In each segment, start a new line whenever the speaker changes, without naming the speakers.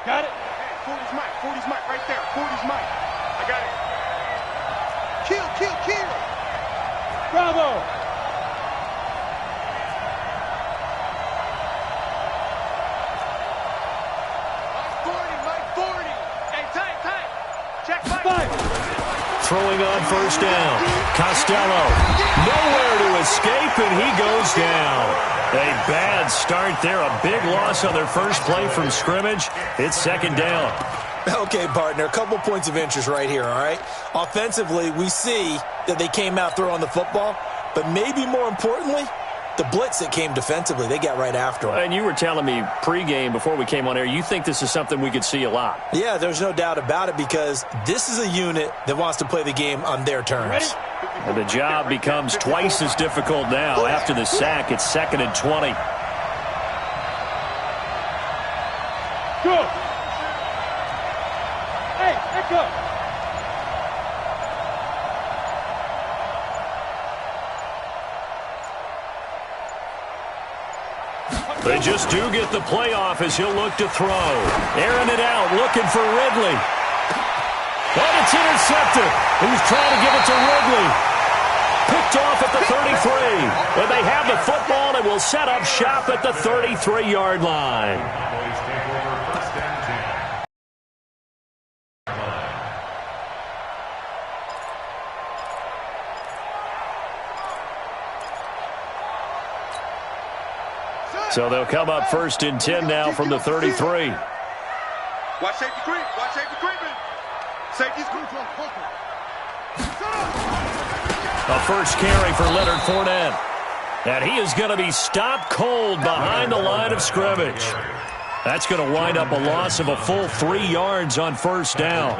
Got it? Hey, 40's Mike. 40's Mike right there. 40's Mike. I got it. Kill, kill, kill. Bravo. Mike 40. Hey, tight. Check Mike.
Throwing on first down. Costello. Nowhere to escape, and he goes down. A bad start there. A big loss on their first play from scrimmage. It's second down.
Okay, partner, a couple points of interest right here, all right? Offensively, we see that they came out throwing the football, but maybe more importantly, the blitz that came defensively, they got right after them.
And you were telling me pregame before we came on air, you think this is something we could see a lot.
Yeah, there's no doubt about it because this is a unit that wants to play the game on their terms.
And the job becomes twice as difficult now. After the sack, it's 2nd and 20.
Go. Hey, let's go.
They just do get the playoff as he'll look to throw. Airing it out, looking for Ridley. And it's intercepted. He's trying to give it to Ridley. Picked off at the 33. And they have the football and will set up shop at the 33-yard line. So they'll come up 1st and 10 now from the 33.
Watch safety creep. Watch safety creeping. Safety's creeping.
A first carry for Leonard Fournette. And he is going to be stopped cold behind the line of scrimmage. That's going to wind up a loss of a full 3 yards on first down.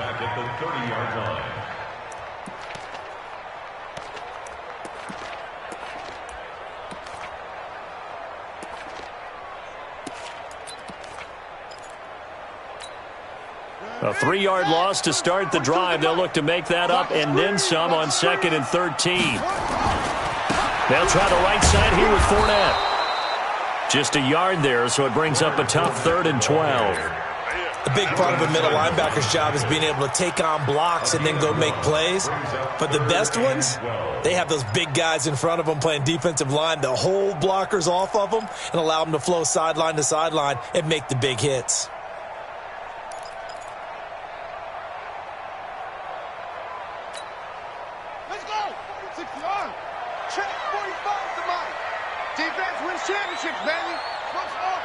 A 3-yard loss to start the drive. They'll look to make that up and then some on 2nd and 13. They'll try the right side here with Fournette. Just a yard there, so it brings up a tough 3rd and 12.
A big part of a middle linebacker's job is being able to take on blocks and then go make plays. But the best ones, they have those big guys in front of them playing defensive line that hold blockers off of them and allow them to flow sideline to sideline and make the big hits.
Championships, baby. What's up?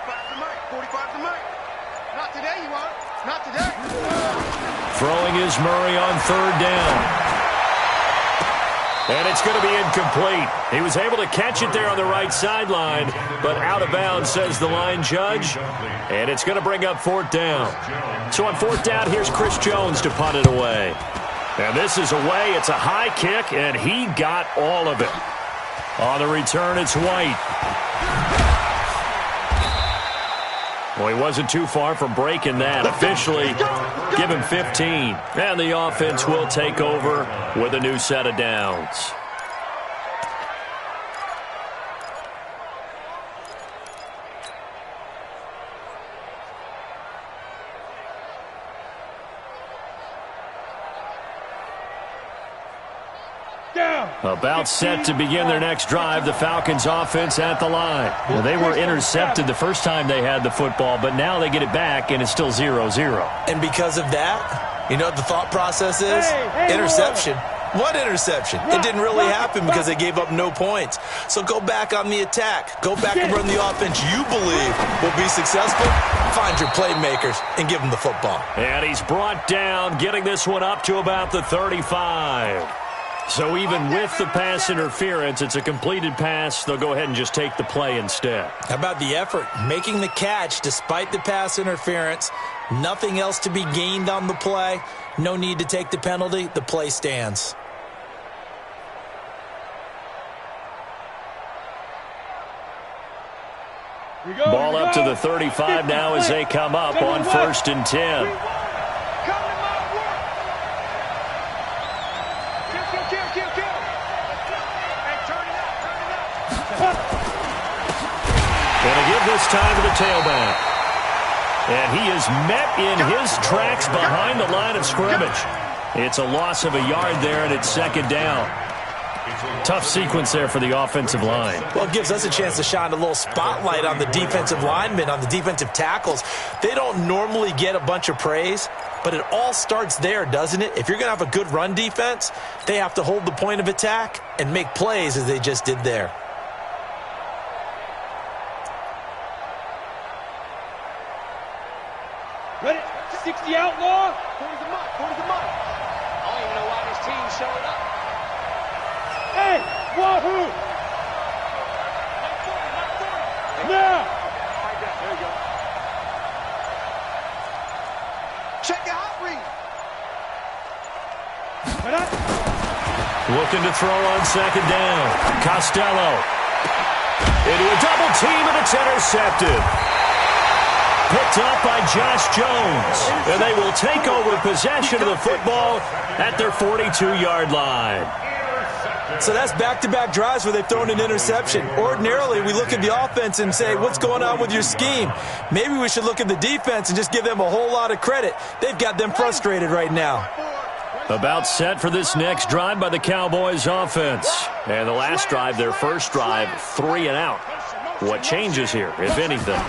45 to Mike. 45 to Mike. Not today, you are. Not today.
Throwing is Murray on 3rd down. And it's going to be incomplete. He was able to catch it there on the right sideline, but out of bounds, says the line judge. And it's going to bring up 4th down. So on 4th down, here's Chris Jones to punt it away. And this is away. It's a high kick, and he got all of it. On the return, it's White. Well, he wasn't too far from breaking that. Officially, give him 15. And the offense will take over with a new set of downs. About set to begin their next drive, the Falcons offense at the line. Well, they were intercepted the first time they had the football, but now they get it back, and it's still 0-0.
And because of that, you know what the thought process is? Interception. What interception? It didn't really happen because they gave up no points. So go back on the attack. Go back and run the offense you believe will be successful. Find your playmakers and give them the football.
And he's brought down, getting this one up to about the 35. So even with the pass interference, it's a completed pass. They'll go ahead and just take the play instead.
How about the effort? Making the catch despite the pass interference. Nothing else to be gained on the play. No need to take the penalty. The play stands.
Ball up to the 35 now as they come up on 1st and 10. Going to give this time to the tailback. And he is met in his tracks behind the line of scrimmage. It's a loss of a yard there, and it's second down. Tough sequence there for the offensive line.
Well, it gives us a chance to shine a little spotlight on the defensive linemen, on the defensive tackles. They don't normally get a bunch of praise, but it all starts there, doesn't it? If you're going to have a good run defense, they have to hold the point of attack and make plays as they just did there.
Ready? 60 outlaw.
40's a month. 40's a month. I don't even know why this team's showing up.
Hey, wahoo! Now!
There you go. Check your hot read.
Looking to throw on second down. Costello. Into a double team, and it's intercepted. Picked up by Josh Jones. And they will take over possession of the football at their 42-yard line.
So that's back-to-back drives where they've thrown an interception. Ordinarily, we look at the offense and say, what's going on with your scheme? Maybe we should look at the defense and just give them a whole lot of credit. They've got them frustrated right now.
About set for this next drive by the Cowboys offense. And the last drive, their first drive, 3 and out. What changes here, if anything?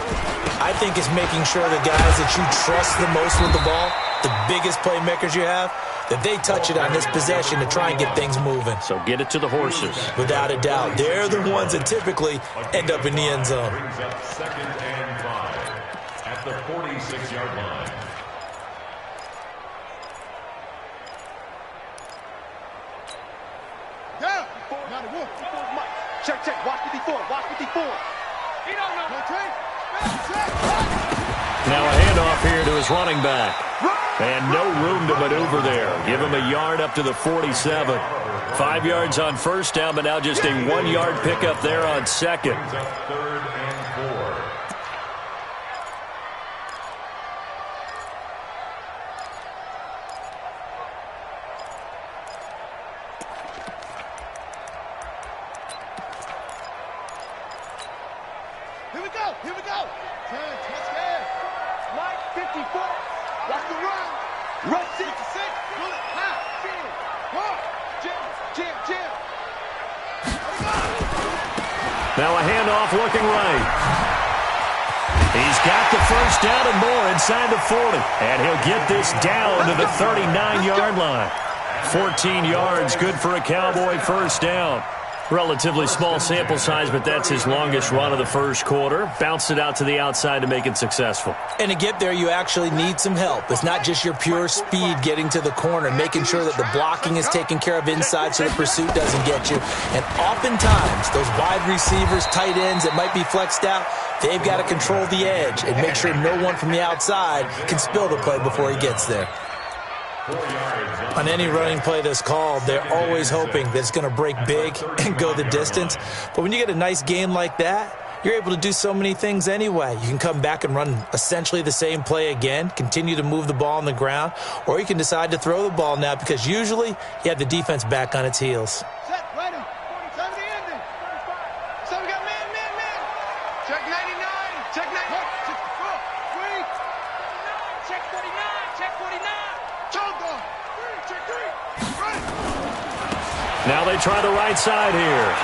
I think it's making sure the guys that you trust the most with the ball, the biggest playmakers you have, that they touch it on this possession to try and get things moving.
So get it to the horses.
Without a doubt. They're the ones that typically end up in the end zone.
Brings up 2nd and 5 at the 46-yard line.
Down. Check, check. Watch 54. Watch 54. He don't know.
Now a handoff here to his running back. And no room to maneuver there. Give him a yard up to the 47. 5 yards on first down, but now just a 1-yard pickup there on second.
3rd and 4.
Here we go. Here we go. Turn, touchdown. Mike, 54. Watch the run. Run 66. Pull it high. Jim. Jim.
Now a handoff looking right. He's got the first down and more inside the 40. And he'll get this down to the 39-yard line. 14 yards, good for a Cowboy first down. Relatively small sample size, but that's his longest run of the first quarter. Bounced it out to the outside to make it successful.
And to get there, you actually need some help. It's not just your pure speed getting to the corner, making sure that the blocking is taken care of inside so the pursuit doesn't get you. And oftentimes, those wide receivers, tight ends that might be flexed out, they've got to control the edge and make sure no one from the outside can spill the play before he gets there. On any running play that's called, they're always hoping that it's going to break big and go the distance. But when you get a nice game like that, you're able to do so many things anyway. You can come back and run essentially the same play again, continue to move the ball on the ground, or you can decide to throw the ball now because usually you have the defense back on its heels.
Set, ready. 47 the ending. So we got man. Check 99. Check 99. 64. 3. Check 49. Check 49. Choke. Check 3. Right.
Now they try the right side here.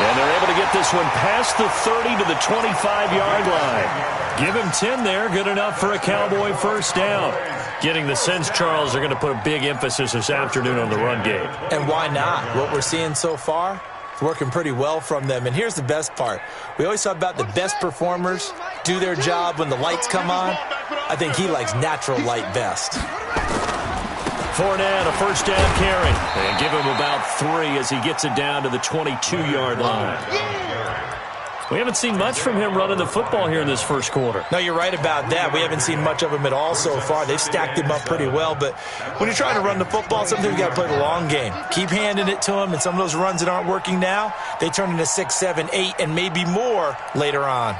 And they're able to get this one past the 30 to the 25-yard line. Give him 10 there. Good enough for a Cowboy first down. Getting the sense, Charles, are going to put a big emphasis this afternoon on the run game.
And why not? What we're seeing so far, it's working pretty well from them. And here's the best part. We always talk about the best performers do their job when the lights come on. I think he likes natural light best.
Fournette, a first down carry. And give him about 3 as he gets it down to the 22-yard line. We haven't seen much from him running the football here in this first quarter.
No, you're right about that. We haven't seen much of him at all so far. They've stacked him up pretty well. But when you're trying to run the football, sometimes you got to play the long game. Keep handing it to him, and some of those runs that aren't working now, they turn into 6, 7, 8, and maybe more later on.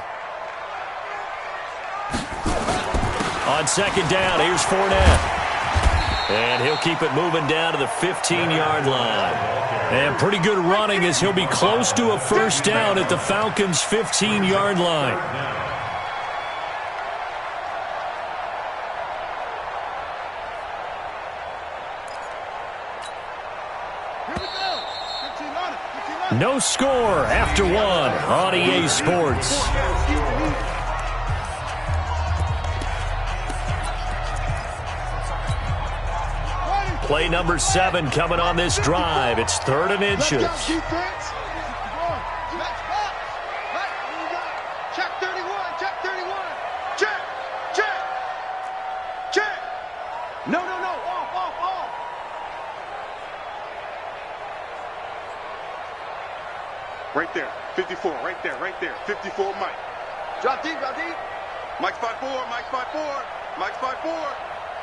On second down, here's Fournette. And he'll keep it moving down to the 15-yard line. And pretty good running as he'll be close to a first down at the Falcons' 15-yard line. No score after one on EA Sports. Play number 7 coming on this drive. It's 3rd and inches.
Check 31, check 31. Check, check, check. No, off. Right there, 54, right there. 54, Mike. Drop deep. Mike's 5'4", Mike's 5'4".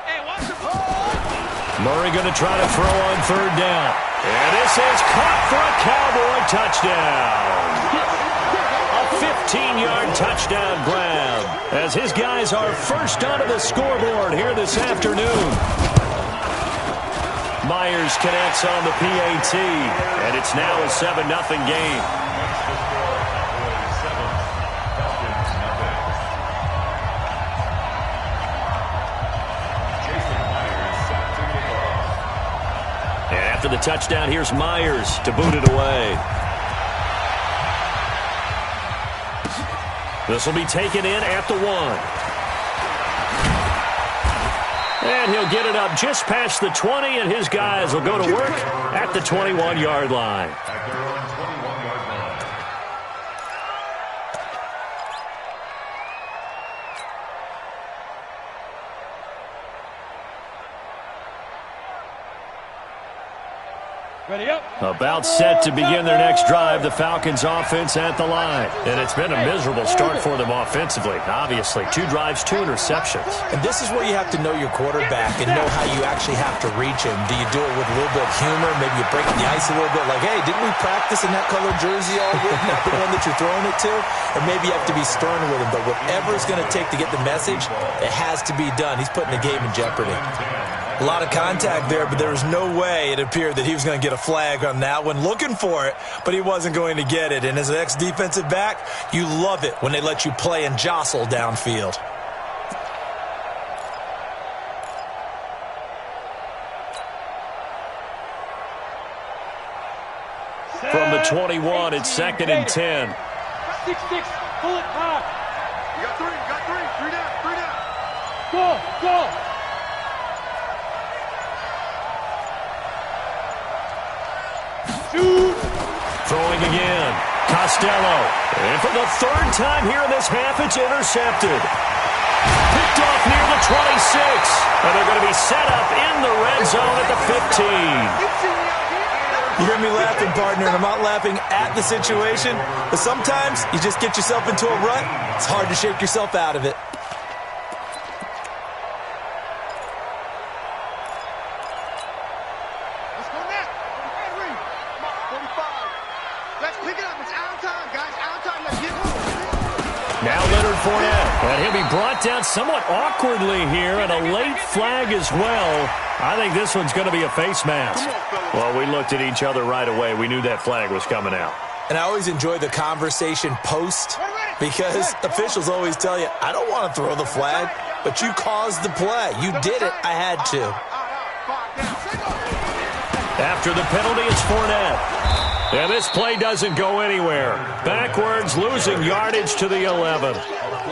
Hey, watch the ball.
Murray going to try to throw on 3rd down. And this is caught for a Cowboy touchdown. A 15-yard touchdown grab as his guys are first onto the scoreboard here this afternoon. Myers connects on the PAT, and it's now a 7-0 game. And after the touchdown, here's Myers to boot it away. This will be taken in at the 1. And he'll get it up just past the 20, and his guys will go to work at the 21-yard line.
At their own 21-yard line.
Ready up.
About set to begin their next drive, the Falcons offense at the line. And it's been a miserable start for them offensively, obviously. 2 drives, 2 interceptions.
And this is where you have to know your quarterback and know how you actually have to reach him. Do you do it with a little bit of humor? Maybe you break the ice a little bit like, hey, didn't we practice in that color jersey all week? Not the one that you're throwing it to? Or maybe you have to be stern with him. But whatever it's going to take to get the message, it has to be done. He's putting the game in jeopardy. A lot of contact there, but there was no way it appeared that he was going to get a flag on that one. Looking for it, but he wasn't going to get it. And as an ex-defensive back, you love it when they let you play and jostle downfield.
From the 21, it's 2nd and 10.
6-6, pull it high.
You got 3 down.
Go. Shoot.
Throwing again. Costello. And for the 3rd time here in this half, it's intercepted. Picked off near the 26. And they're going to be set up in the red zone at the 15.
You hear me laughing, partner, and I'm not laughing at the situation, but sometimes you just get yourself into a rut. It's hard to shake yourself out of it.
Let's go next. 45. Let's pick it up. It's out of time, guys. Out of time. Let's get moving.
Now Leonard Fournette. And he'll be brought down somewhat awkwardly here, and a late flag as well. I think this one's going to be a face mask. Well, we looked at each other right away. We knew that flag was coming out.
And I always enjoy the conversation post because officials always tell you, I don't want to throw the flag, but you caused the play. You did it. I had to.
After the penalty, it's Fournette. And this play doesn't go anywhere. Backwards, losing yardage to the 11.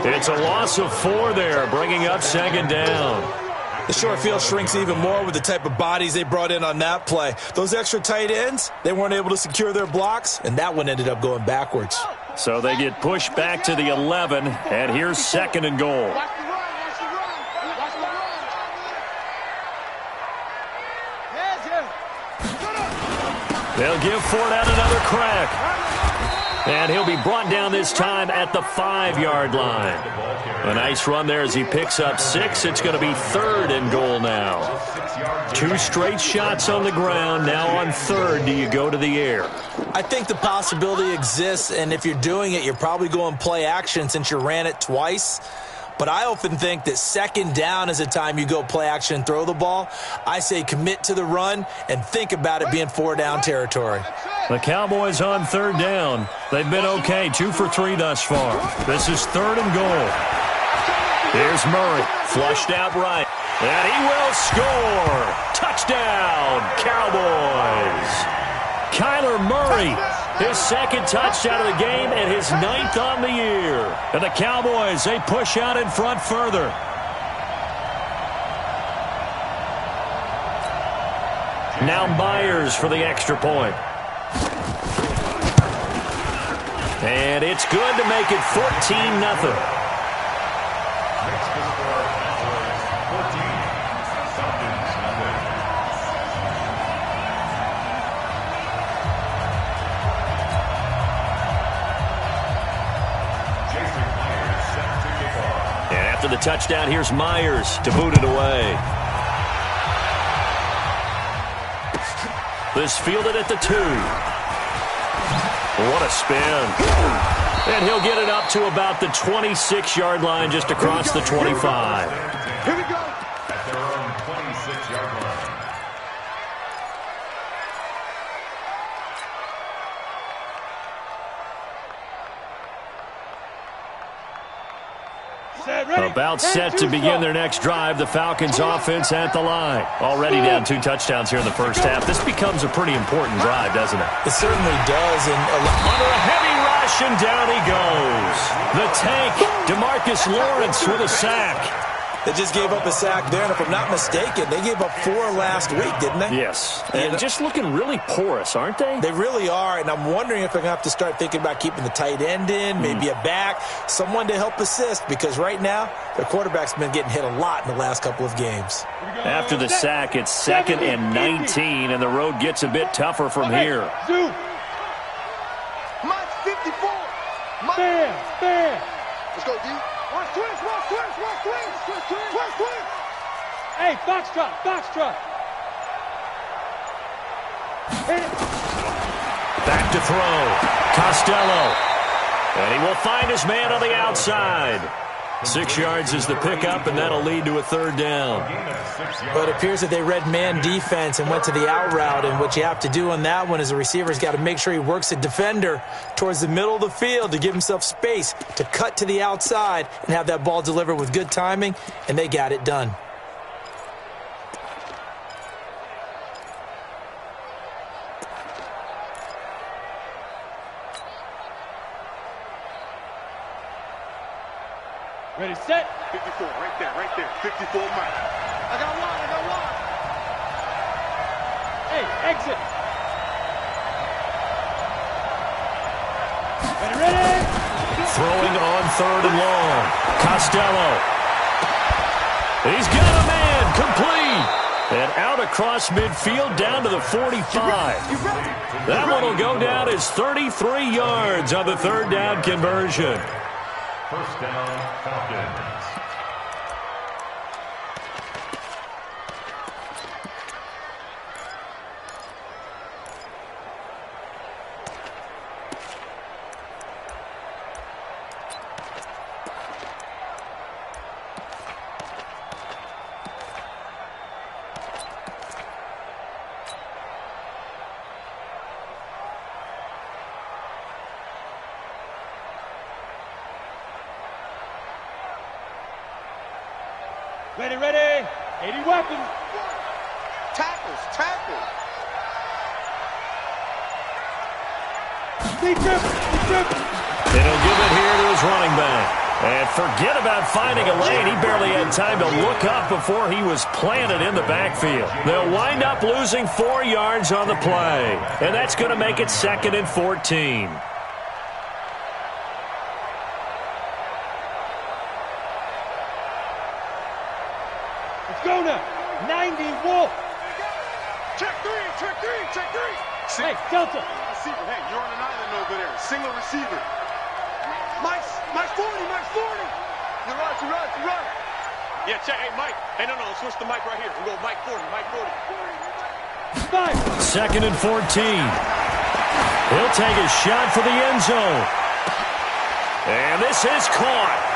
It's a loss of 4 there, bringing up 2nd down.
The short field shrinks even more with the type of bodies they brought in on that play. Those extra tight ends, they weren't able to secure their blocks, and that one ended up going backwards.
So they get pushed back to the 11, and here's 2nd and goal.
Watch the run. Watch the run. Watch the run. Heads here.
They'll give Fournette another crack. And he'll be brought down this time at the 5-yard line. A nice run there as he picks up 6. It's going to be 3rd and goal now. 2 straight shots on the ground. Now on 3rd, do you go to the air?
I think the possibility exists, and if you're doing it, you're probably going play action since you ran it twice. But I often think that 2nd down is a time you go play action and throw the ball. I say commit to the run and think about it being 4-down territory.
The Cowboys on 3rd down. They've been okay, 2 for 3 thus far. This is 3rd and goal. Here's Murray, flushed out right. And he will score. Touchdown, Cowboys. Kyler Murray His second touchdown of the game and his 9th on the year. And the Cowboys, they push out in front further. Now Myers for the extra point. And it's good to make it 14-0. After the touchdown, here's Myers to boot it away. This fielded at the 2. What a spin. And he'll get it up to about the 26-yard line, just across the 25.
Here we go.
At their own 26-yard line.
About set to begin their next drive. The Falcons offense at the line. Already down 2 touchdowns here in the first half. This becomes a pretty important drive, doesn't it?
It certainly does. And
under a heavy rush, and down he goes. The tank, DeMarcus Lawrence with a sack.
They just gave up a sack there, and if I'm not mistaken, they gave up 4 last week, didn't they?
Yes. And just looking really porous, aren't they?
They really are, and I'm wondering if they're going to have to start thinking about keeping the tight end in, maybe a back, someone to help assist, because right now, their quarterback's been getting hit a lot in the last couple of games.
After the sack, it's 2nd and 19, and the road gets a bit tougher from here.
Mike 54.
Bam.
Let's go, D. Watch twins.
Hey, foxtrot. Hit it.
Back to throw. Costello. And he will find his man on the outside. 6 yards is the pickup, and that'll lead to a 3rd down.
But it appears that they read man defense and went to the out route, and what you have to do on that one is the receiver's got to make sure he works the defender towards the middle of the field to give himself space to cut to the outside and have that ball delivered with good timing, and they got it done.
Ready, set.
54, right there. 54, Mike. I got one.
Hey, exit. Ready.
Throwing on 3rd and long. Costello. He's got a man. Complete. And out across midfield down to the 45. That one will go down as 33 yards on the 3rd down conversion.
First down, Falcons.
Ready. 80 weapons.
Tackles.
Deep trip.
And he'll give it here to his running back. And forget about finding a lane. He barely had time to look up before he was planted in the backfield. They'll wind up losing 4 yards on the play. And that's going to make it 2nd and 14.
Go now. 90 Wolf.
Check three.
Hey, Delta.
Receiver. Hey, you're on an island over there. Single receiver. Mike's 40. You run. Yeah, check. Hey, Mike. Hey, no. Switch the mic right here. We'll go Mike 40.
5.
2nd and 14. He'll take a shot for the end zone. And this is caught.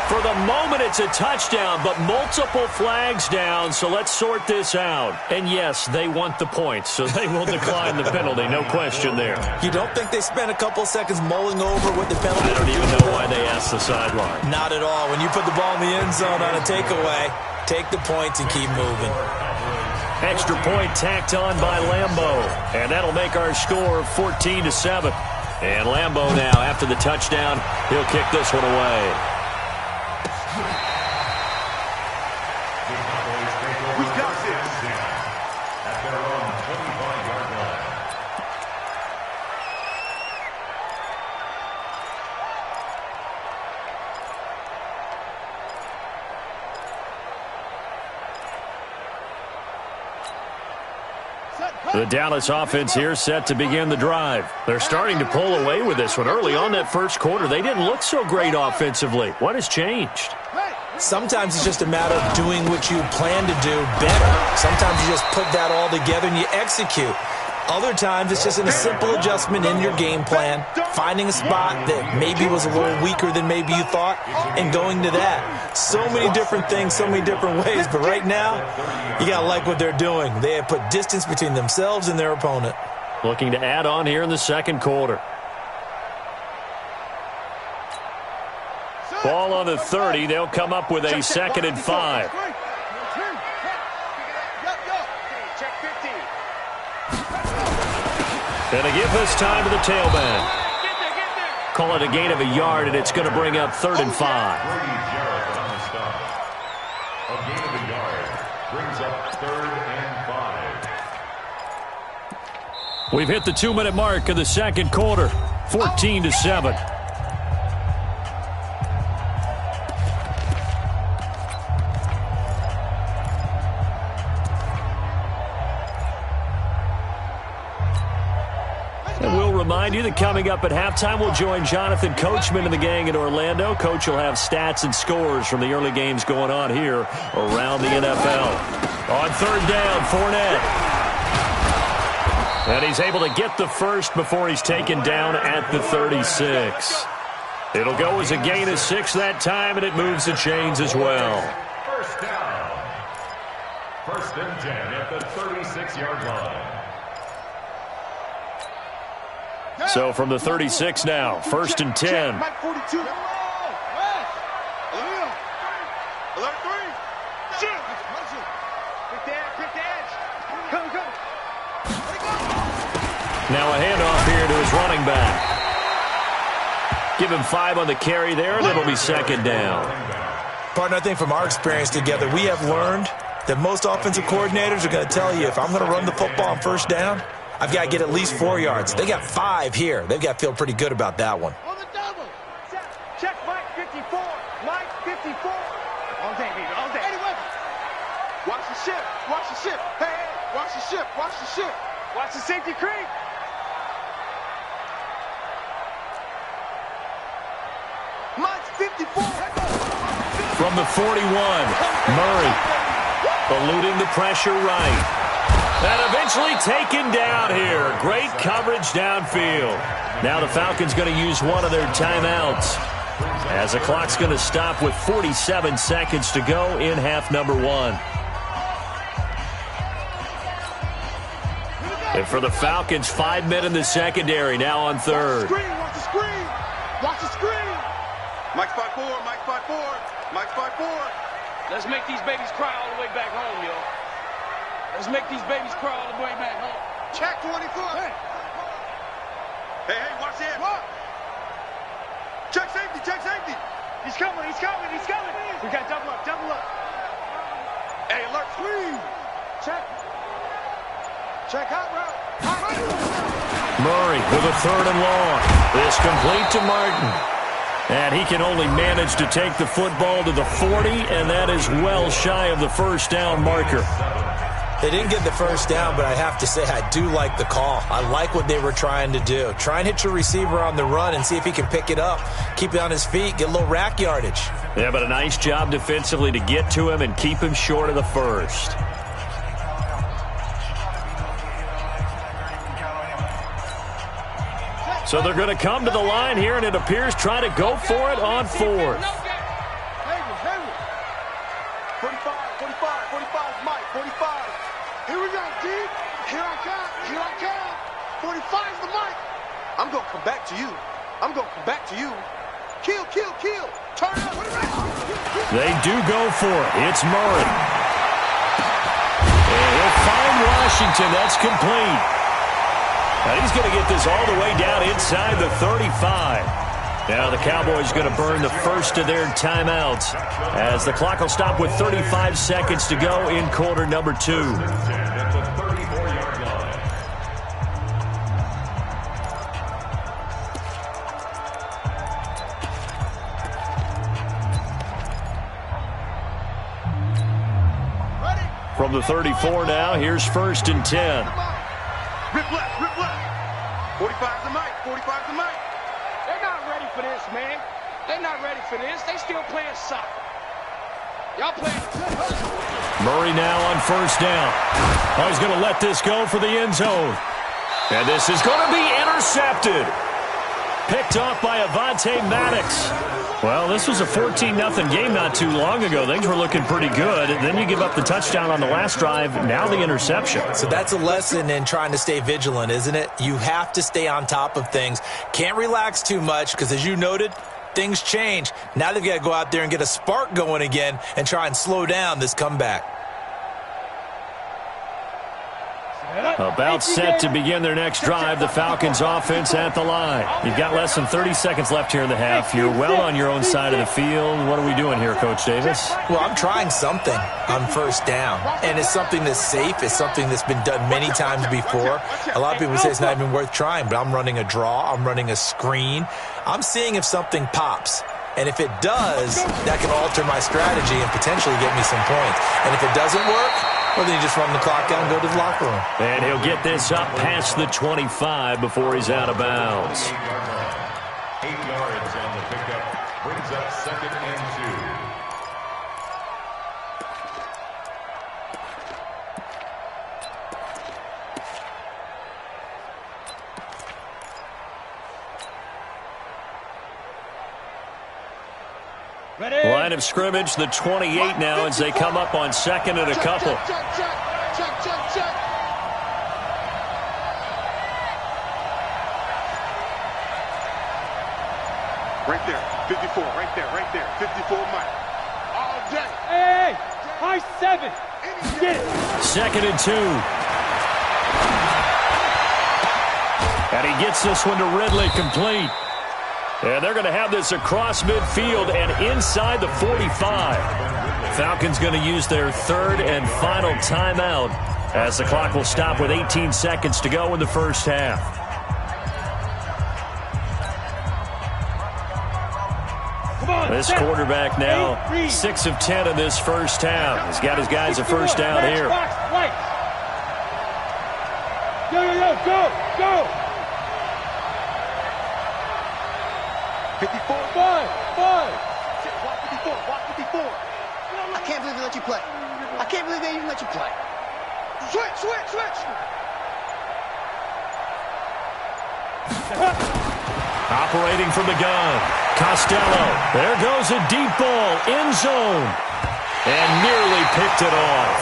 For the moment, it's a touchdown, but multiple flags down, so let's sort this out. And yes, they want the points, so they will decline the penalty, no question there.
You don't think they spent a couple seconds mulling over what the penalty?
I don't even know why they asked the sideline.
Not at all. When you put the ball in the end zone on a takeaway, take the points and keep moving.
Extra point tacked on by Lambo. And that'll make our score 14-7. And Lambo now, after the touchdown, he'll kick this one away.
We've got this. At their own 25-yard line.
The Dallas offense here set to begin the drive. They're starting to pull away with this one. Early on that first quarter, they didn't look so great offensively. What has changed?
Sometimes it's just a matter of doing what you plan to do better. Sometimes you just put that all together and you execute. Other times it's just a simple adjustment in your game plan, finding a spot that maybe was a little weaker than maybe you thought, and going to that. So many different things, so many different ways, but right now, you got to like what they're doing. They have put distance between themselves and their opponent.
Looking to add on here in the second quarter. Ball on the 30. They'll come up with a 2nd and 5. And they give this time to the tailback. Call it a gain of a yard, and it's going to bring up 3rd and 5.
Grady Jarrett on the stop. A gain of a yard brings up 3rd and 5.
We've hit the 2-minute mark of the second quarter. 14-7. And we'll remind you that coming up at halftime, we'll join Jonathan Coachman and the gang in Orlando. Coach will have stats and scores from the early games going on here around the NFL. On 3rd down, Fournette. And he's able to get the first before he's taken down at the 36. It'll go as a gain of 6 that time, and it moves the chains as well.
First down. 1st and 10 at the 36-yard line.
So from the 36 now, 1st and 10.
Mike 42. Alert 3. Shoot. Quick edge. Come.
Now a handoff here to his running back. Give him 5 on the carry there, and it'll be 2nd down.
Partner, I think from our experience together, we have learned that most offensive coordinators are going to tell you, if I'm going to run the football on 1st down, I've got to get at least 4 yards. They got 5 here. They've got to feel pretty good about that one.
On the double. Check Mike 54. Mike 54. All day, baby. All day. Eddie Weber. Watch the ship. Watch the ship. Hey. Watch the ship. Watch the ship. Watch the safety creep. Mike's 54.
From the 41, Murray eluding the pressure right. And eventually taken down here. Great coverage downfield. Now the Falcons going to use one of their timeouts, as the clock's going to stop with 47 seconds to go in half number 1. And for the Falcons, 5 men in the secondary now on 3rd.
Watch the screen. Watch the screen. Mike's 5-4. Mike's 5-4. Mike's 5-4.
Let's make these babies cry all the way back home, yo. Let's make these babies cry all the way back home.
Check 24. Hey, watch it. What? Check safety. He's coming. We got double up. Hey, alert. Screen. Check hot route.
Murray with a 3rd and long. This complete to Martin. And he can only manage to take the football to the 40, and that is well shy of the 1st down marker.
They didn't get the 1st down, but I have to say I do like the call. I like what they were trying to do. Try and hit your receiver on the run and see if he can pick it up, keep it on his feet, get a little rack yardage.
Yeah, but a nice job defensively to get to him and keep him short of the 1st. So they're going to come to the line here, and it appears try to go for it on 4th.
45, Mike, 45. Here we go, D. Here I come. 45's the Mike. I'm going to come back to you. Kill. Turn up.
They do go for it. It's Murray. And he'll find Washington. That's complete. And he's going to get this all the way down inside the 35. Now the Cowboys going to burn the first of their timeouts as the clock will stop with 35 seconds to go in quarter number 2.
At the 34-yard line.
From the 34 now, here's 1st and 10.
Rip left, rip left. 45 to Mike, 45 to Mike.
They're not ready for this, man. They're not ready for this. They still playing soccer. Y'all playing.
Murray now on 1st down. Oh, he's going to let this go for the end zone. And this is going to be intercepted. Picked off by Avonte Maddox. Well, this was a 14-0 game not too long ago. Things were looking pretty good. Then you give up the touchdown on the last drive. Now the interception.
So that's a lesson in trying to stay vigilant, isn't it? You have to stay on top of things. Can't relax too much because, as you noted, things change. Now they've got to go out there and get a spark going again and try and slow down this comeback.
About set to begin their next drive, the Falcons offense at the line. You've got less than 30 seconds left here in the half. You're well on your own side of the field. What are we doing here, Coach Davis?
Well, I'm trying something on 1st down, and it's something that's safe. It's something that's been done many times before. A lot of people say it's not even worth trying, but I'm running a draw. I'm running a screen. I'm seeing if something pops. And if it does, that can alter my strategy and potentially get me some points. And if it doesn't work, well, then you just run the clock down and go to the locker room.
And he'll get this up past the 25 before he's out of bounds.
8 yards on the pickup. Brings up 2nd and 2.
Ready?
Line of scrimmage, the 28 now as they come up on 2nd and a couple.
Check. Right there, 54, right there. 54 Mike. All day.
Hey, high 7. Get it.
2nd and 2. And he gets this one to Ridley, complete. And they're going to have this across midfield and inside the 45. Falcons going to use their 3rd and final timeout as the clock will stop with 18 seconds to go in the first half.
Come on,
This quarterback now 6 of 10 in this first half. He's got his guys a first down here.
Go.
54.
5.
Walk 54. I can't believe they let you play. I can't believe they even let you play. Switch.
Operating from the gun. Costello. There goes a deep ball. End zone. And nearly picked it off.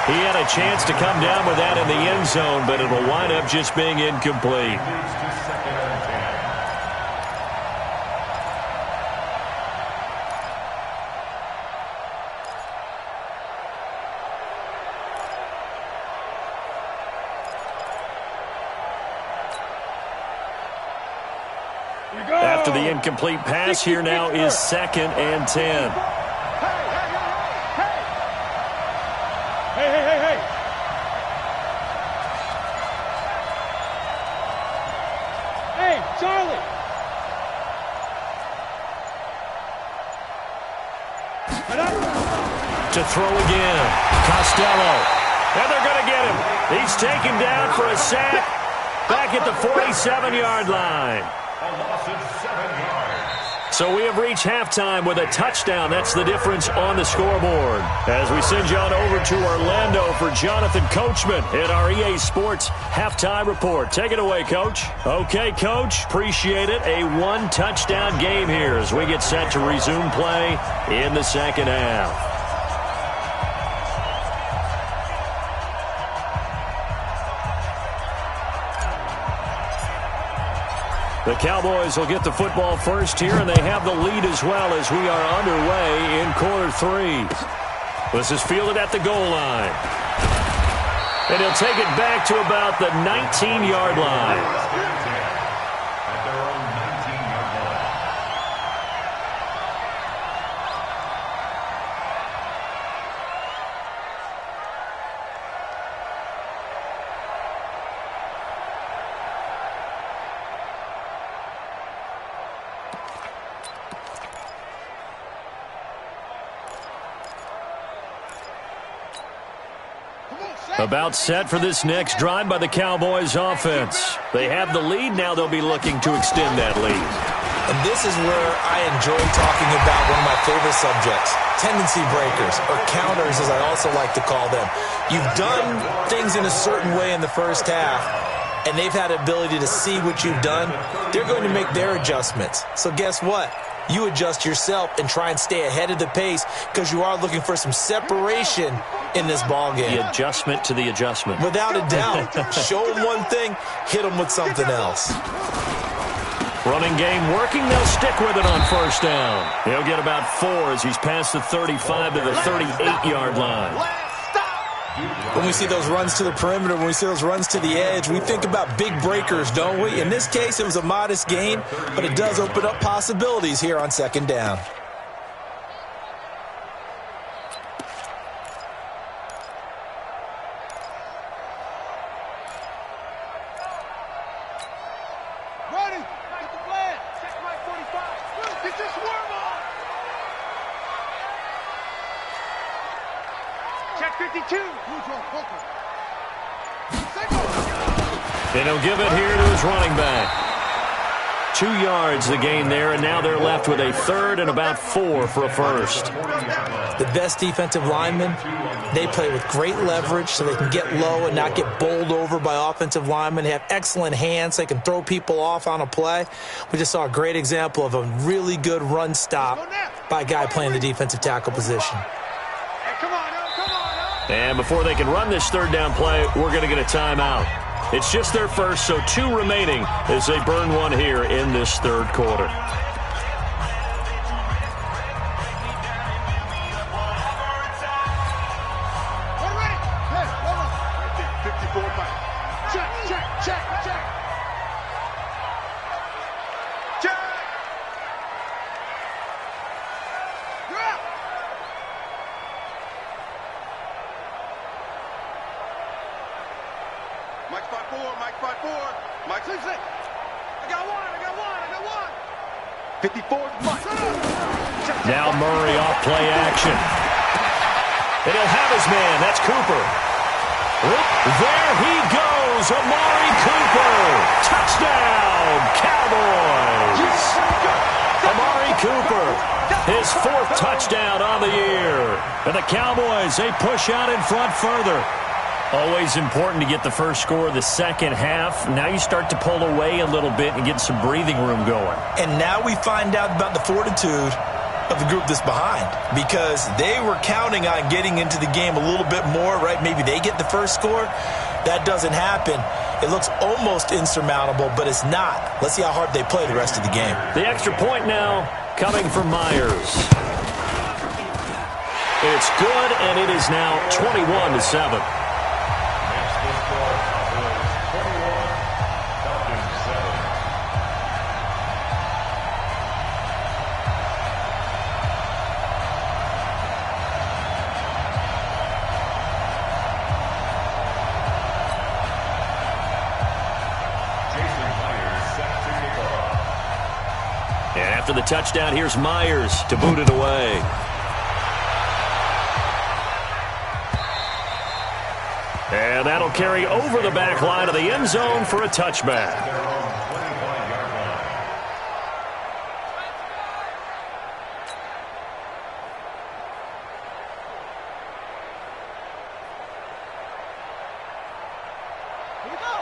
He had a chance to come down with that in the end zone, but it'll wind up just being incomplete. After the incomplete pass, here now is 2nd and 10.
Hey. Hey, Charlie.
To throw again. Costello. And they're going to get him. He's taken down for a sack back at the 47-yard line.
A loss of 7 yards.
So we have reached halftime with a touchdown. That's the difference on the scoreboard. As we send you on over to Orlando for Jonathan Coachman at our EA Sports Halftime Report. Take it away, Coach. Okay, Coach. Appreciate it. A 1-touchdown game here as we get set to resume play in the second half. The Cowboys will get the football first here, and they have the lead as well as we are underway in quarter 3. This is fielded at the goal line. And he'll take it back to about the 19-yard line.
At their own 19-yard line.
About set for this next drive by the Cowboys offense. They have the lead. Now they'll be looking to extend that lead.
And this is where I enjoy talking about one of my favorite subjects, tendency breakers, or counters as I also like to call them. You've done things in a certain way in the first half, and they've had the ability to see what you've done. They're going to make their adjustments. So guess what? You adjust yourself and try and stay ahead of the pace because you are looking for some separation in this ballgame.
The adjustment to the adjustment.
Without a doubt. Show them one thing, hit them with something else.
Running game working. They'll stick with it on first down. He'll get about 4 as he's past the 35 to the 38-yard line.
When we see those runs to the perimeter, when we see those runs to the edge, we think about big breakers, don't we? In this case, it was a modest gain, but it does open up possibilities here on second down.
Running. Get the flag. Check right 45. Get your swerve on. Check 52.
And he'll give it here to his running back. 2 yards the gain there, and now they're left with a third and about 4 for a first.
The best defensive linemen, they play with great leverage so they can get low and not get bowled over by offensive linemen. They have excellent hands. They can throw people off on a play. We just saw a great example of a really good run stop by a guy playing the defensive tackle position.
And before they can run this third down play, we're going to get a timeout. It's just their first, so 2 remaining as they burn one here in this third quarter. Now Murray off play action. And he'll have his man. That's Cooper. There he goes. Amari Cooper. Touchdown, Cowboys. Amari Cooper. His 4th touchdown on the year. And the Cowboys, they push out in front further. Always important to get the first score of the second half. Now you start to pull away a little bit and get some breathing room going.
And now we find out about the fortitude of the group that's behind, because they were counting on getting into the game a little bit more, right? Maybe they get the first score. That doesn't happen. It looks almost insurmountable, but it's not. Let's see how hard they play the rest of the game.
The extra point now coming from Myers. It's good, and it is now 21-7. After the touchdown, here's Myers to boot it away. And that'll carry over the back line of the end zone for a touchback.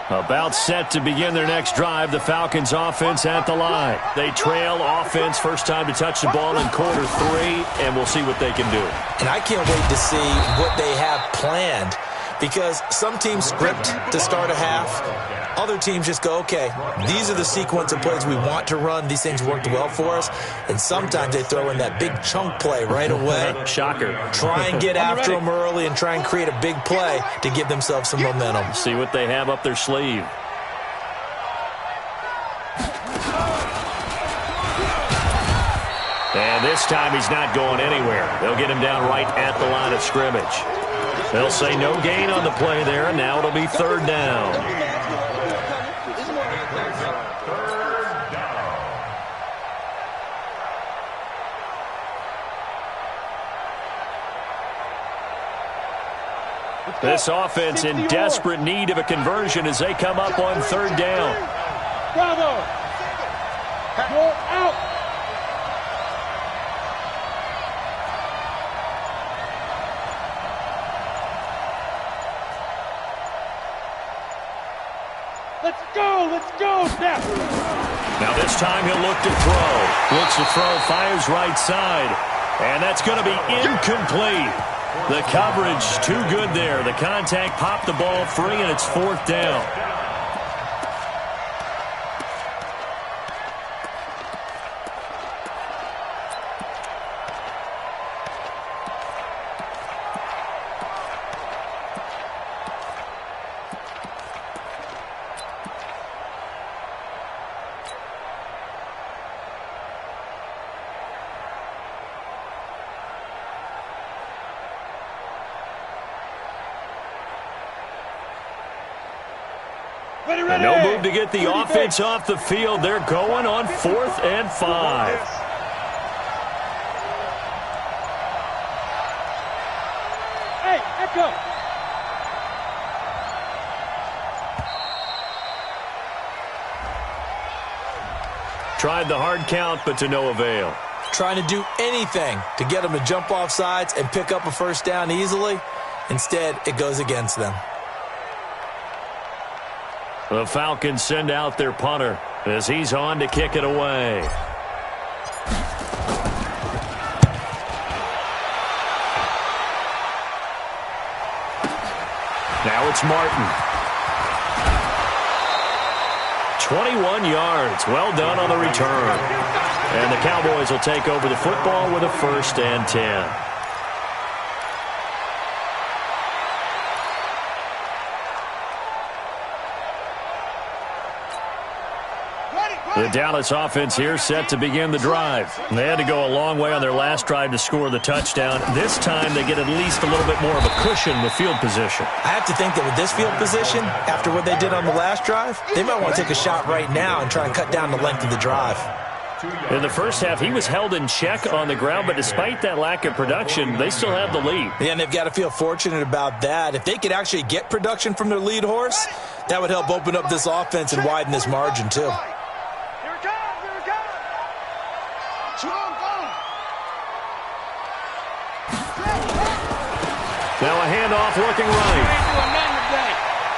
About set to begin their next drive, the Falcons offense at the line. They trail offense, first time to touch the ball in quarter 3, and we'll see what they can do.
And I can't wait to see what they have planned, because some teams script to start a half, Other teams just go, okay, these are the sequence of plays we want to run. These things worked well for us. And sometimes they throw in that big chunk play right away.
Shocker.
Try and get after them early and try and create a big play to give themselves some momentum.
See what they have up their sleeve. And this time he's not going anywhere. They'll get him down right at the line of scrimmage. They'll say no gain on the play there, and now it'll be 3rd down. This offense in desperate need of a conversion as they come up on 3rd down.
Bravo! You're out! Let's go, Snap!
Now this time he'll look to throw. Looks to throw, fires right side. And that's going to be incomplete. The coverage too good there. The contact popped the ball free, and it's 4th down. And no move to get the offense off the field. They're going on 4th and 5.
Hey, Echo!
Tried the hard count, but to no avail.
Trying to do anything to get them to jump off sides and pick up a 1st down easily. Instead, it goes against them.
The Falcons send out their punter as he's on to kick it away. Now it's Martin. 21 yards. Well done on the return. And the Cowboys will take over the football with a 1st and 10. The Dallas offense here set to begin the drive. They had to go a long way on their last drive to score the touchdown. This time they get at least a little bit more of a cushion with field position.
I have to think that with this field position, after what they did on the last drive, they might want to take a shot right now and try and cut down the length of the drive.
In the first half, he was held in check on the ground, but despite that lack of production, they still have the lead.
Yeah, and they've got to feel fortunate about that. If they could actually get production from their lead horse, that would help open up this offense and widen this margin too.
Now a handoff looking right.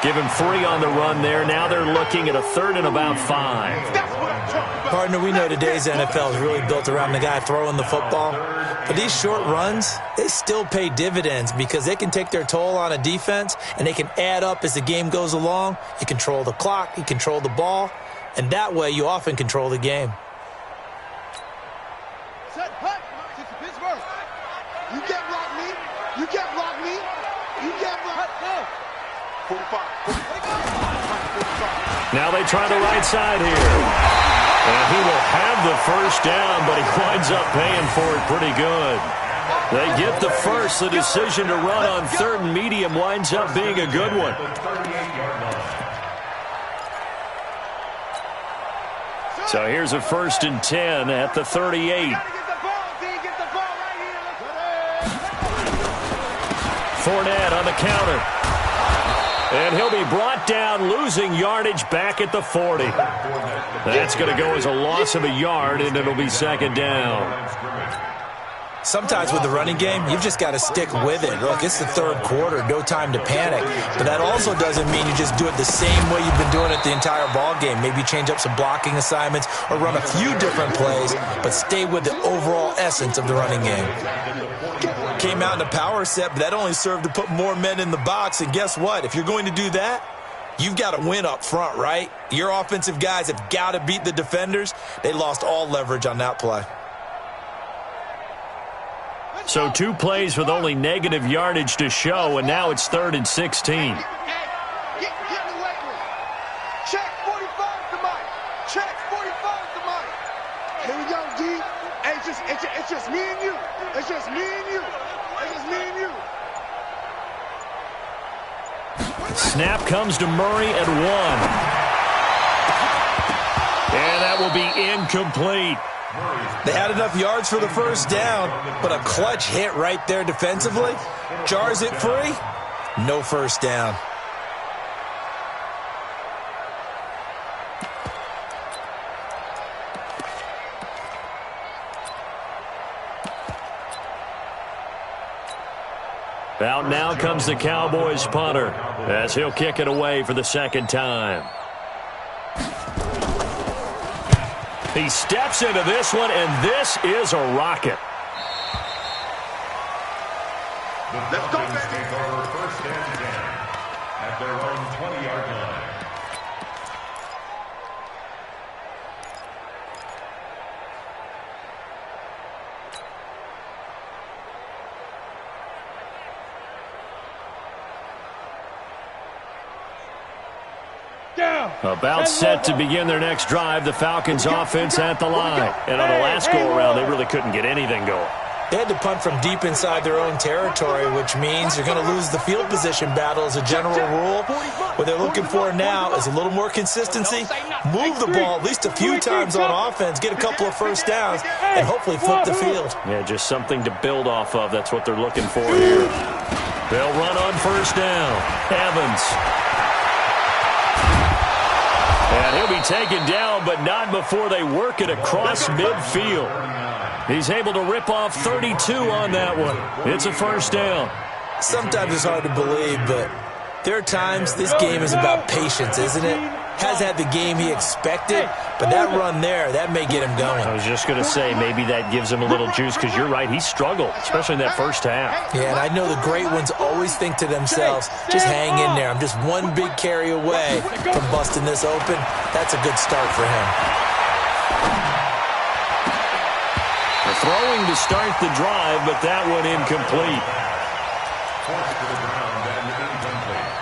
Give him 3 on the run there. Now they're looking at a 3rd and about 5.
Partner, we know today's NFL is really built around the guy throwing the football. But these short runs, they still pay dividends because they can take their toll on a defense and they can add up as the game goes along. You control the clock, you control the ball, and that way you often control the game.
Set, hut, Pittsburgh. You can't block me. You can't block me. You can't block me. 45.
Now they try the right side here. And he will have the 1st down, but he winds up paying for it pretty good. They get the first. The decision to run on 3rd and medium winds up being a good one. So here's a 1st and 10 at the 38. Fournette on the counter. And he'll be brought down, losing yardage back at the 40. That's going to go as a loss of a yard, and it'll be 2nd down.
Sometimes with the running game, you've just got to stick with it. Look, it's the 3rd quarter, no time to panic. But that also doesn't mean you just do it the same way you've been doing it the entire ball game. Maybe change up some blocking assignments or run a few different plays, but stay with the overall essence of the running game. Came out in a power set, but that only served to put more men in the box. And guess what? If you're going to do that, You've got to win up front, right? Your offensive guys have got to beat the defenders. They lost all leverage on that play.
So 2 plays with only negative yardage to show, and now it's 3rd and 16.
Get the weight room. Check 45 to Mike. Check 45 to Mike. Here we go, D. Hey, it's just me and you. It's just me and you. It's just me and you.
Snap comes to Murray at 1. And that will be incomplete.
They had enough yards for the first down, but a clutch hit right there defensively. Jars it free. No first down.
Out now comes the Cowboys punter as he'll kick it away for the 2nd time. He steps into this one, and this is a rocket.
The Falcons take over 1st and 10 at their own 20-yard line.
About set to begin their next drive, the Falcons offense at the line. And on the last go-around, they really couldn't get anything going.
They had to punt from deep inside their own territory, which means you're going to lose the field position battle as a general rule. What they're looking for now is a little more consistency, move the ball at least a few times on offense, get a couple of first downs, and hopefully flip the field.
Yeah, just something to build off of. That's what they're looking for here. They'll run on first down. Evans. And he'll be taken down, but not before they work it across midfield. He's able to rip off 32 on that one. It's a first down.
Sometimes it's hard to believe, but there are times this game is about patience, isn't it? Has had the game he expected, but that run there, that may get him going.
I was just going to say, maybe that gives him a little juice, because you're right, he struggled, especially in that first half.
Yeah, and I know the great ones always think to themselves, just hang in there. I'm just one big carry away from busting this open. That's a good start for him.
They're throwing to start the drive, but that one incomplete.
Forced to the ground and incomplete.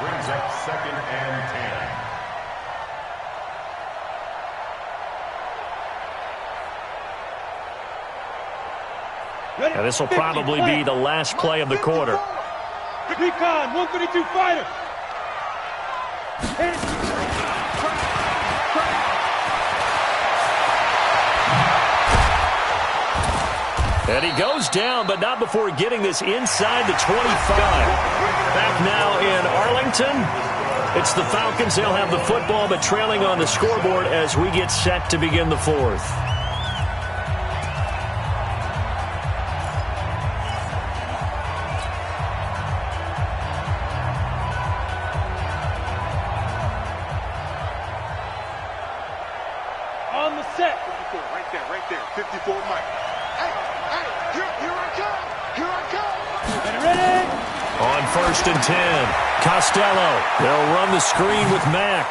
Brings up 2nd and 10.
Now this will probably be the last play of the quarter.
Recon, 132 fighter.
And he goes down, but not before getting this inside the 25. Back now in Arlington. It's the Falcons. They'll have the football, but trailing on the scoreboard as we get set to begin the 4th.
On the set.
54, right there. 54, Mike. Hey, here I come. Here I come.
Get ready.
On 1st and 10, Costello. They'll run the screen with Mack.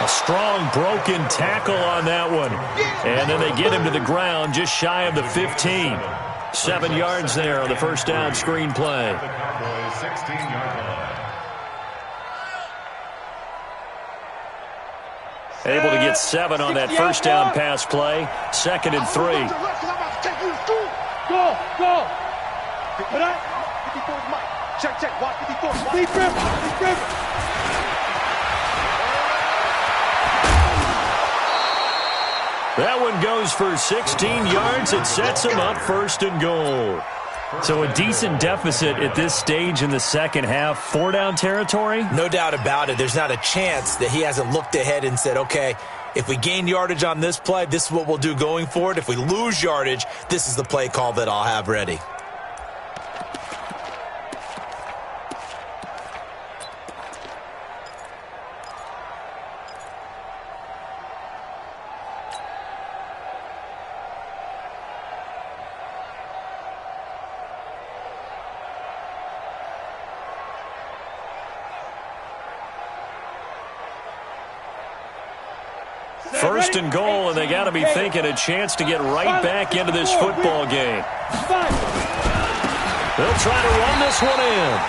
A strong broken tackle on that one. And then they get him to the ground just shy of the 15. 7 yards there on the first down screen play.
The Cowboys 16-yard line.
Able to get 7 on that first down pass play. 2nd and 3.
Go.
Put up. 54 Mike. Check. Watch 54.
Lead grip.
That one goes for 16 yards. It sets him up 1st and goal. So a decent deficit at this stage in the second half. 4-down territory?
No doubt about it. There's not a chance that he hasn't looked ahead and said, okay, if we gain yardage on this play, this is what we'll do going forward. If we lose yardage, this is the play call that I'll have ready.
First and goal, and they got to be thinking a chance to get right back into this football game. They'll try to run this one in.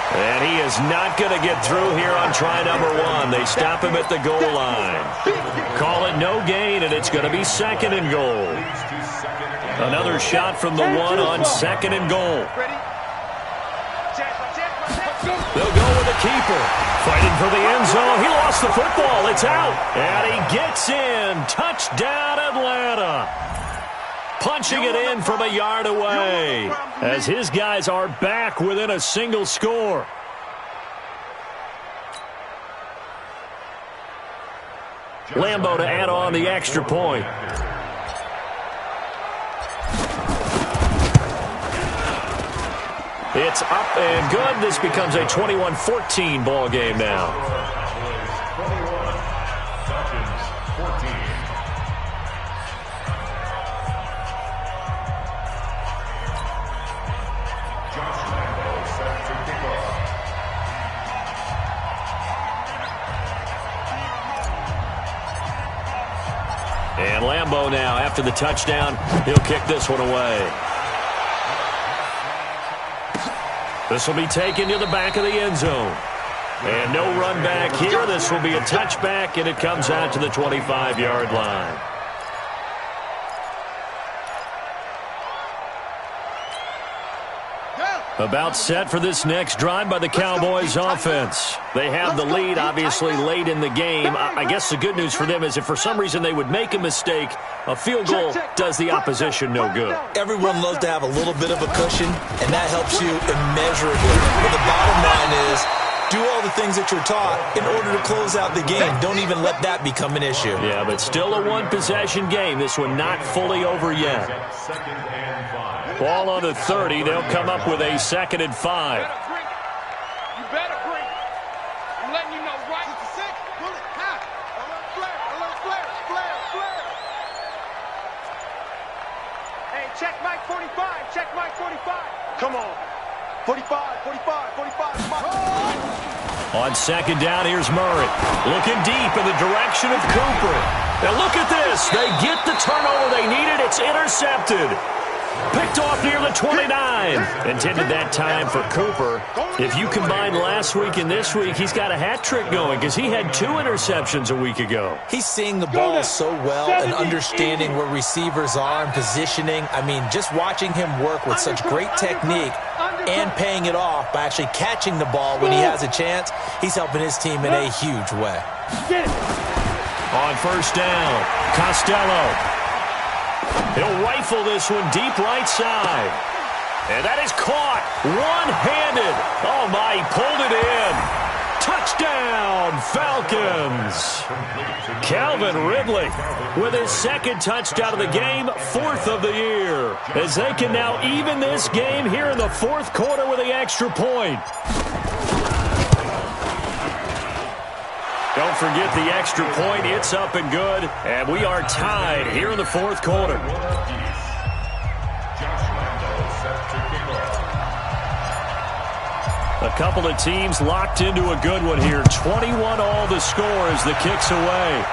And he is not going to get through here on try number 1. They stop him at the goal line. Call it no gain, and it's going to be second and goal. Another shot from the 1 on second and goal. They'll go with the keeper. Fighting for the end zone. He lost the football. It's out. And he gets in. Touchdown, Atlanta. Punching it in from a yard away as his guys are back within a single score. Lambo to add on the extra point. It's up and good. This becomes a 21-14 ball game now. And Lambo now, after the touchdown, he'll kick this one away. This will be taken to the back of the end zone. And no run back here. This will be a touchback, and it comes out to the 25-yard line. About set for this next drive by the Cowboys offense. They have the lead, obviously, late in the game. I guess the good news for them is if for some reason they would make a mistake, a field goal does the opposition no good.
Everyone loves to have a little bit of a cushion, and that helps you immeasurably. But the bottom line is, do all the things that you're taught in order to close out the game. Don't even let that become an issue.
Yeah, but still a one-possession game. This one not fully over yet. Ball on the 30. They'll come up with a 2nd and 5.
You better bring it. I'm letting you know right. Hey, check Mike 45. Check Mike 45. Come on. 45, 45, 45. Come on.
On 2nd down, here's Murray. Looking deep in the direction of Cooper. Now look at this. They get the turnover they needed. It's intercepted. Picked off near the 29. Intended that time for Cooper. If you combine last week and this week, he's got a hat trick going because he had 2 interceptions a week ago.
He's seeing the ball so well and understanding where receivers are and positioning. I mean, just watching him work with such great technique and paying it off by actually catching the ball when he has a chance, he's helping his team in a huge way.
On 1st down, Costello. He'll rifle this one deep right side. And that is caught one-handed. Oh, my, he pulled it in. Touchdown, Falcons. Calvin Ridley with his 2nd touchdown of the game, 4th of the year. As they can now even this game here in the 4th quarter with the extra point. Don't forget the extra point. It's up and good. And we are tied here in the 4th quarter. A couple of teams locked into a good one here. 21 all the score as the kick's away.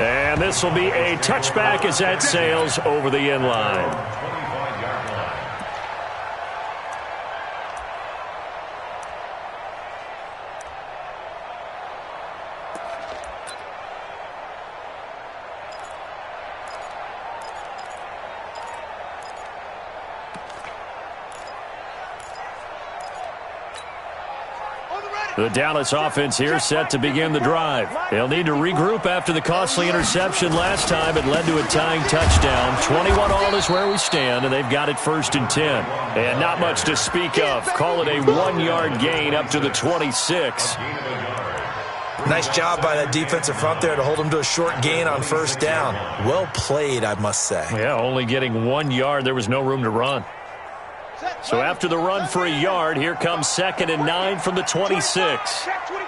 And this will be a touchback as that sails over the end line. The Dallas offense here set to begin the drive. They'll need to regroup after the costly interception last time. It led to a tying touchdown. 21 all is where we stand, and they've got it 1st and 10. And not much to speak of. Call it a 1-yard gain up to the 26.
Nice job by that defensive front there to hold him to a short gain on 1st down. Well played, I must say.
Yeah, only getting 1 yard. There was no room to run. So after the run for a yard, here comes 2nd and 9 from the 26.
Check 25.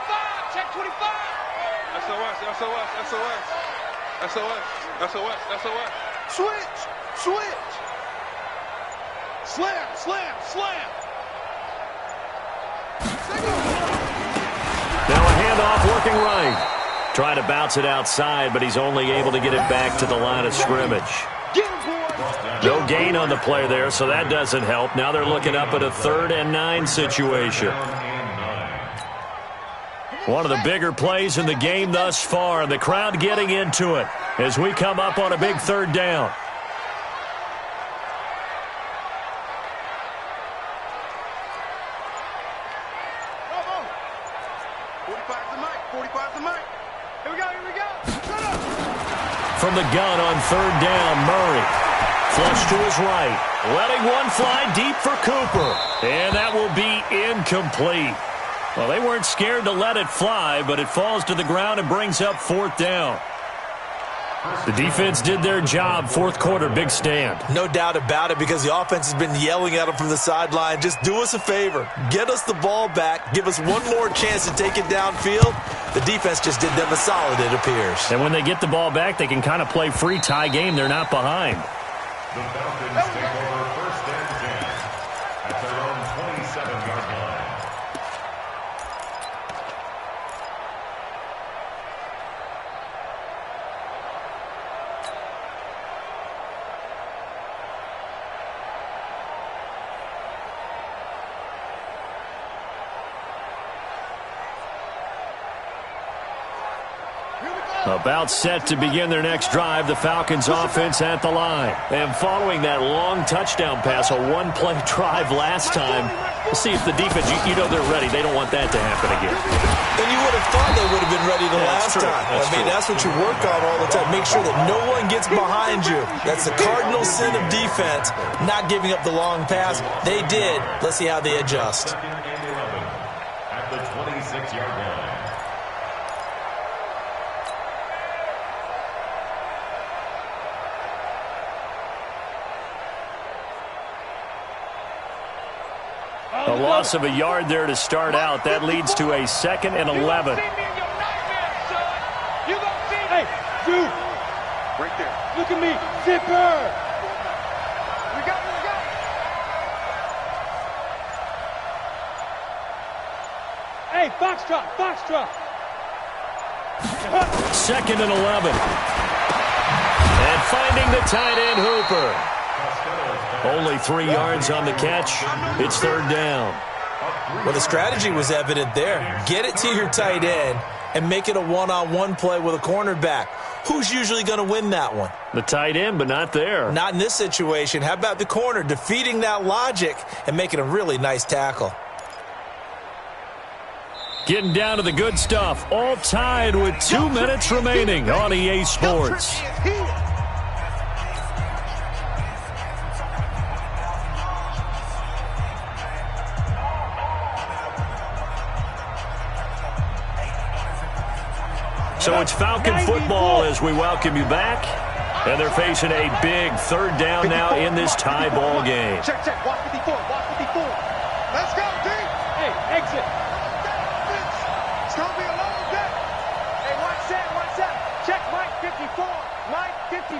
Check 25. SOS, SOS, SOS. SOS, SOS, SOS. Switch. Switch. Slam, slam, slam.
Now a handoff working right. Trying to bounce it outside, but he's only able to get it back to the line of scrimmage. No gain on the play there, so that doesn't help. Now they're looking up at a 3rd and 9 situation. One of the bigger plays in the game thus far, and the crowd getting into it as we come up on a big 3rd down. From the gun on 3rd down, Murray. Flush to his right. Letting one fly deep for Cooper. And that will be incomplete. Well, they weren't scared to let it fly, but it falls to the ground and brings up 4th down. The defense did their job. 4th quarter, big stand.
No doubt about it, because the offense has been yelling at them from the sideline. Just do us a favor. Get us the ball back. Give us one more chance to take it downfield. The defense just did them a solid, it appears.
And when they get the ball back, they can kind of play free tie game. They're not behind.
The Falcons take over 1st and 10 at their own 27-yard line.
About set to begin their next drive, the Falcons offense at the line. And following that long touchdown pass, a one-play drive last time, we'll see if the defense, you know they're ready. They don't want that to happen again.
And you would have thought they would have been ready the last time. That's what you work on all the time. Make sure that no one gets behind you. That's the cardinal sin of defense, not giving up the long pass. They did. Let's see how they adjust.
2nd and 11 at the 26-yard line.
A loss of a yard there to start out. That leads to a 2nd and 11.
Hey, dude.
Right there.
Look at me. Zipper.
We got it, we got it.
Hey, foxtrot, foxtrot.
2nd and 11. And finding the tight end, Hooper. Only 3 yards on the catch. It's 3rd down.
Well, the strategy was evident there. Get it to your tight end and make it a one-on-one play with a cornerback. Who's usually going to win that one?
The tight end, but not there.
Not in this situation. How about the corner defeating that logic and making a really nice tackle?
Getting down to the good stuff. All tied with 2 minutes remaining on EA Sports. So it's Falcon football as we welcome you back. And they're facing a big 3rd down now in this tie ball game.
Check, check. Watch 54. Watch 54. Let's go, D.
Hey, exit.
It's going to be a long day. Hey, watch that. Watch that. Check Mike 54. Mike 54.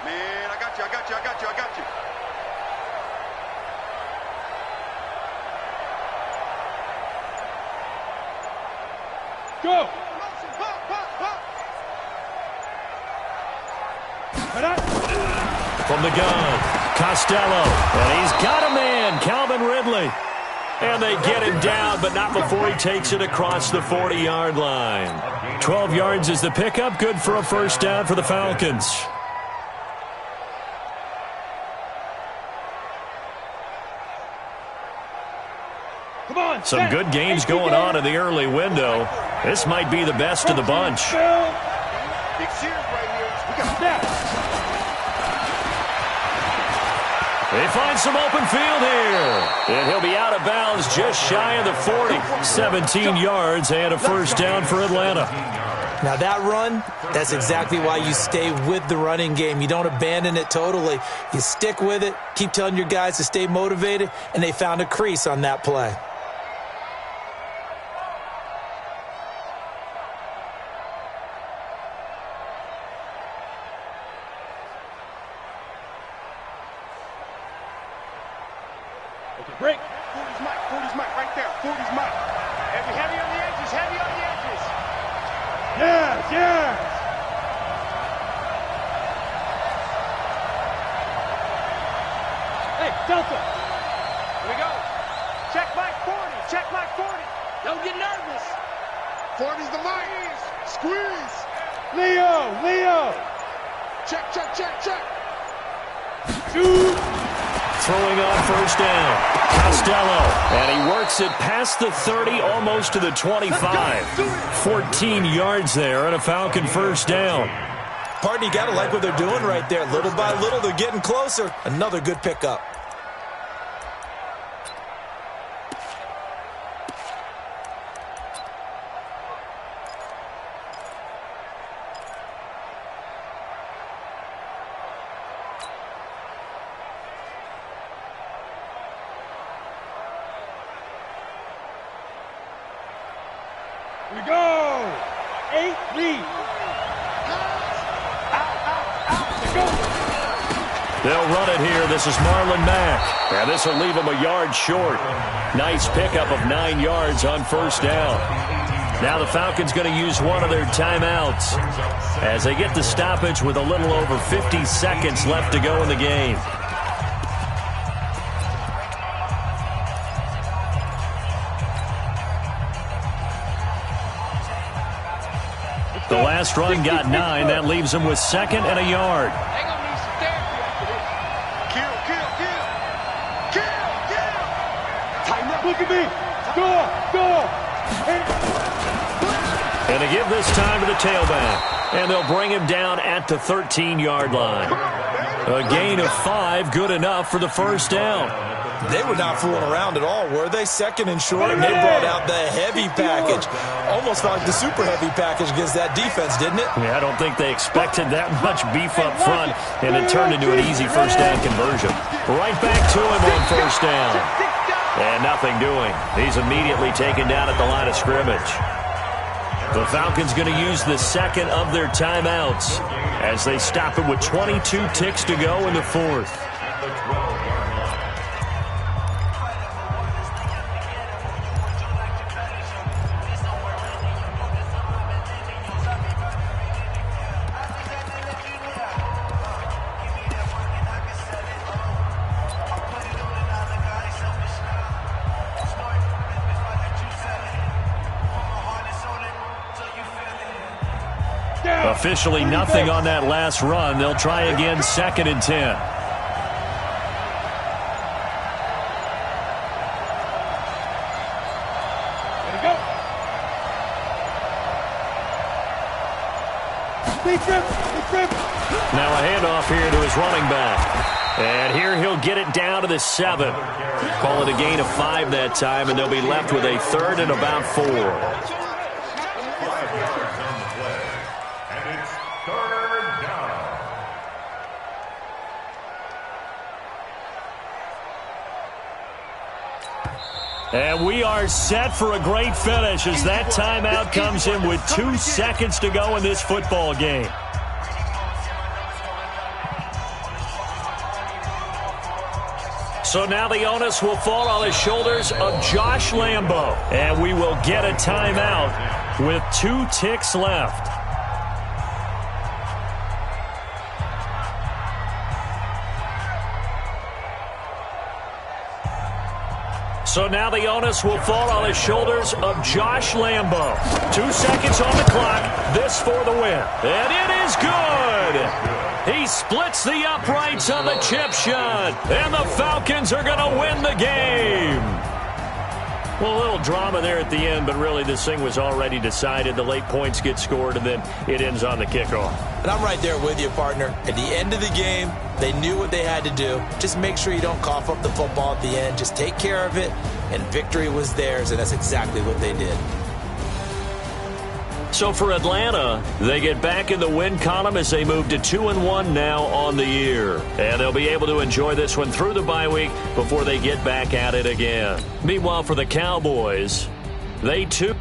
Man, I got you. I got you. I got you. I got you.
Go.
From the gun, Costello, and he's got a man, Calvin Ridley. And they get him down, but not before he takes it across the 40-yard line. 12 yards is the pickup, good for a 1st down for the Falcons.
Come on.
Some good games going on in the early window. This might be the best of the bunch.
Big series right here. We got
snap.
They find some open field here. And he'll be out of bounds just shy of the 40. 17 yards and a 1st down for Atlanta.
Now that run, that's exactly why you stay with the running game. You don't abandon it totally. You stick with it, keep telling your guys to stay motivated, and they found a crease on that play.
Break.
40's Mike right there. 40's Mike. Heavy on the edges, heavy on the edges.
Yes, yes. Hey, Delta.
Here we go. Check Mike 40. Check Mike 40. Don't get nervous.
40's the Mike. Squeeze.
Leo.
Check.
Shoot.
Throwing on first down. Costello. And he works it past the 30, almost to the 25. 14 yards there and a Falcon first down.
Partner, you got to like what they're doing right there. Little by little, they're getting closer. Another good pickup.
We go. 8 lead.
They'll run it here. This is Marlon Mack. And this will leave him a yard short. Nice pickup of 9 yards on first down. Now the Falcons going to use one of their timeouts as they get the stoppage with a little over 50 seconds left to go in the game. The last run got 9. That leaves him with second and a yard.
They're going to need some therapy after this. Kill.
Tighten up. Look at me. Go.
And they give this time to the tailback. And they'll bring him down at the 13-yard line. A gain of 5, good enough for the first down.
They were not fooling around at all, were they? Second and short, and they brought out the heavy package. Almost felt like the super heavy package against that defense, didn't it?
Yeah, I don't think they expected that much beef up front, and it turned into an easy first down conversion. Right back to him on first down. And nothing doing. He's immediately taken down at the line of scrimmage. The Falcons going to use the second of their timeouts as they stop it with 22 ticks to go in the fourth. Officially nothing on that last run. They'll try again, second and 10.
There we go.
Now a handoff here to his running back. And here he'll get it down to the 7. Call it a gain of 5 that time, and they'll be left with a third and about 4. And we are set for a great finish as that timeout comes in with 2 seconds to go in this football game. So now the onus will fall on the shoulders of Josh Lambo. And we will get a timeout with 2 ticks left. So now the onus will fall on the shoulders of Josh Lambo. 2 seconds on the clock. This for the win. And it is good. He splits the uprights on the chip shot. And the Falcons are going to win the game. Well, a little drama there at the end, but really this thing was already decided. The late points get scored, and then it ends on the kickoff.
And I'm right there with you, partner. At the end of the game, they knew what they had to do. Just make sure you don't cough up the football at the end. Just take care of it, and victory was theirs, and that's exactly what they did.
So for Atlanta, they get back in the win column as they move to 2-1 now on the year. And they'll be able to enjoy this one through the bye week before they get back at it again. Meanwhile, for the Cowboys, they too